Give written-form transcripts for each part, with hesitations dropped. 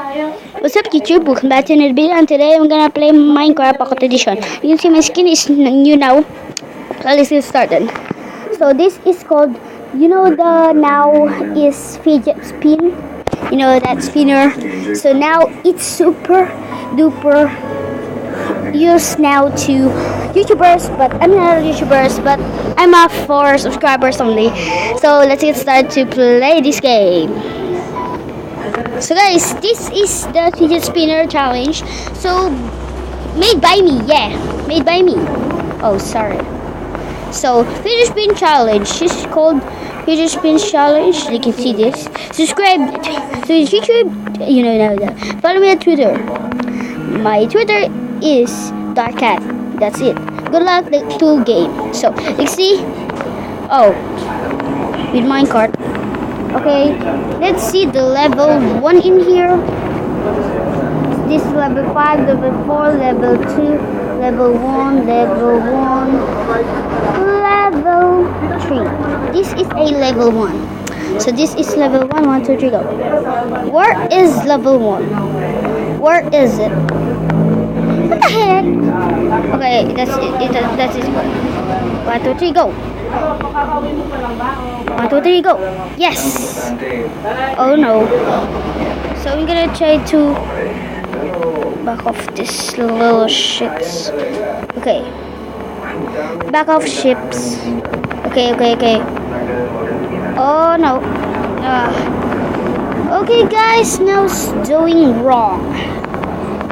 What's up YouTube? Welcome back to another video, and today I'm gonna play Minecraft Pocket Edition. You can see my skin is new now. So let's get started. So this is called, the now is Fidget spin. You know that spinner. So now it's super duper used now to YouTubers, but I'm not a YouTubers, but I'm up for subscribers only. So let's get started to play this game. So guys, this is the fidget spinner challenge. So made by me, yeah, made by me. Oh, sorry. So fidget spin challenge. This is called fidget spin challenge. You can see this. Subscribe to YouTube. You know that. Follow me on Twitter. My Twitter is darkcat. That's it. Good luck to game. So let's see. Oh, with minecart. Okay, let's see the level 1 in here. This level 5, level 4, level 2, level 1, level 1, level 3. This is a level 1. So this is level 1, 1, 2, 3, go. Where is level 1? Where is it? What the heck? Okay, that's it. That's it. 1, 2, 3, go. 1, 2, 3, go. Yes. Oh no. So I'm gonna try to back off this little ships. Okay. Back off ships. Okay. Oh no. Okay guys, now it's doing wrong.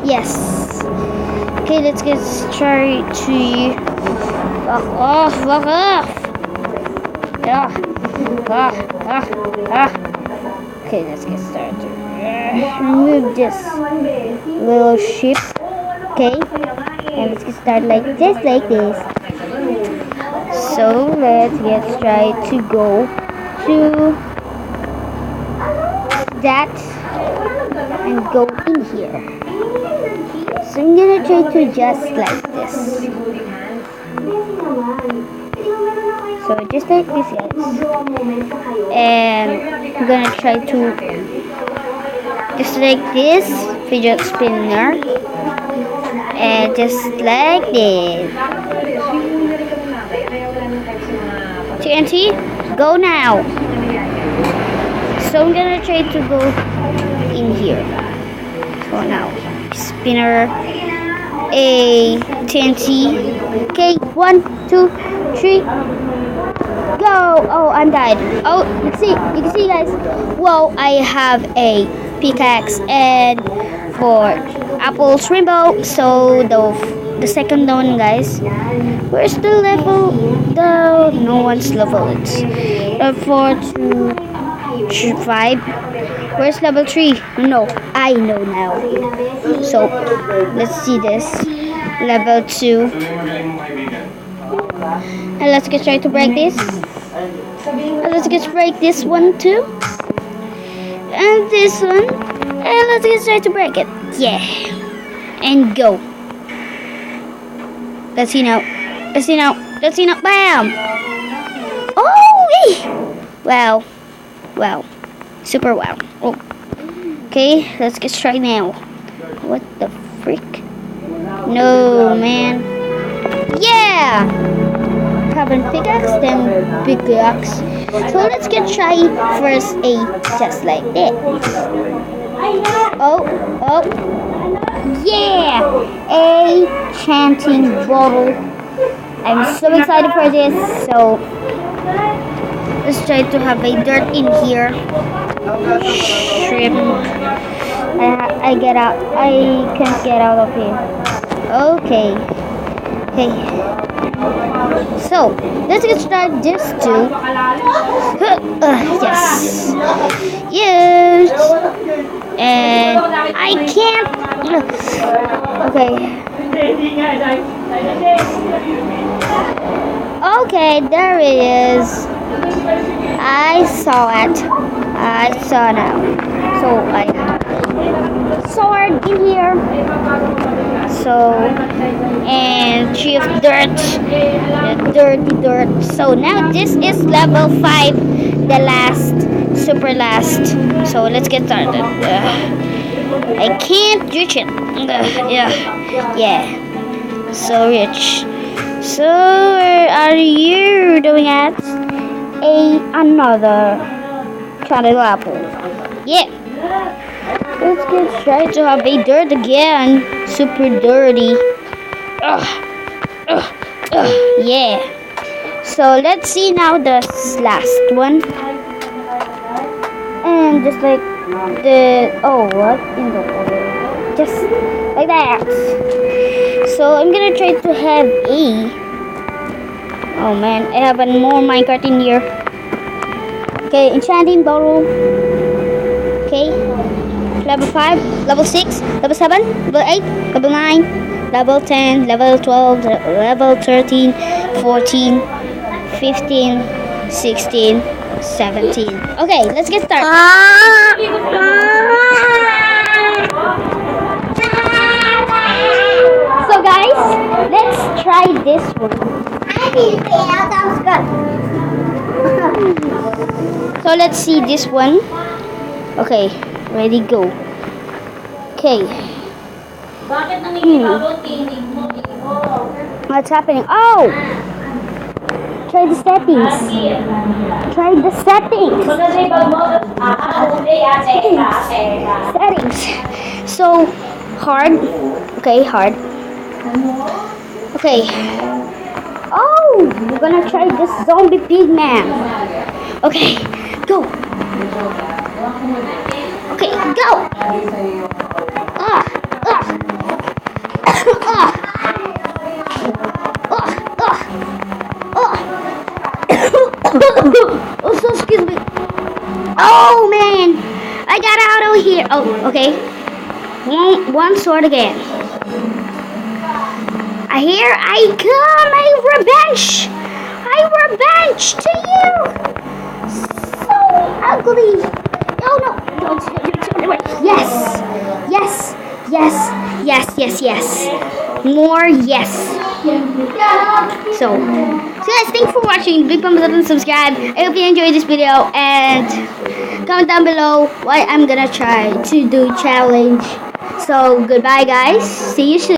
Yes. Okay, let's get started to back off. Yeah. Okay, let's get started. Remove this little ship. Okay, and let's get started like this. So let's get started to go to that and go in here. So I'm gonna try to just like this. So just like this, guys. And I'm gonna try to just like this fidget spinner, and just like this. TNT, go now. So I'm gonna try to go in here. So now spinner, a TNT. Okay, 1, 2, 3. Go! Oh, I'm died. Oh, you can see guys. Whoa, I have a pickaxe and for apples rainbow. So the second one, guys. Where's the level? No one's level it. 4 to 5. Where's level 3? No, I know now. So let's see this. Level 2. And let's get try to break this. And let's get break this one too. And this one. And let's get try to break it. Yeah. And go. Let's see now. Bam! Oh! Wow. Super wow. Oh. Okay, let's get started now. What the freak? No, man. Yeah! Carbon pickaxe, then pickaxe. So let's get try first a just like this. Oh, yeah! A chanting bottle. I'm so excited for this. So let's try to have a dirt in here. Shrimp. I get out. I can't get out of here. Okay. So let's get started this too. Yes. And I can't. Okay, there it is. I saw now. So I have sword in here. So and she of dirt, dirty dirt. So now this is level 5, the last, super last. So let's get started. I can't reach it. Yeah. Yeah. So rich. So where are you doing at? Another candle apple. Yeah. Let's get straight to have a dirt again. Super dirty. Ugh. Ugh. Ugh. Yeah. So let's see now the last one. And just like what in the world? Just like that. So I'm gonna try to have a. Oh man, I have one more minecart in here. Okay, enchanting bottle. Okay, level 5, level 6, level 7, level 8, level 9, level 10, level 12, level 13, 14, 15, 16, 17. Okay, let's get started. So guys, let's try this one. So let's see this one. Okay, ready, go. Okay. What's happening? Oh! Try the settings. Try the settings. Settings. So, hard. Okay, hard. Okay. Oh! We're gonna try this zombie pig man. Okay, go. Okay, go. Oh, so excuse me. Oh man, I got out of here. Oh, okay. One sword again. Here I come. I revenge to you. So ugly. Oh no. Yes. Yes. Yes. Yes. Yes. Yes. More yes. So guys, thanks for watching. Big thumbs up and subscribe. I hope you enjoyed this video and comment down below what I'm gonna try to do challenge. So goodbye guys. See you soon.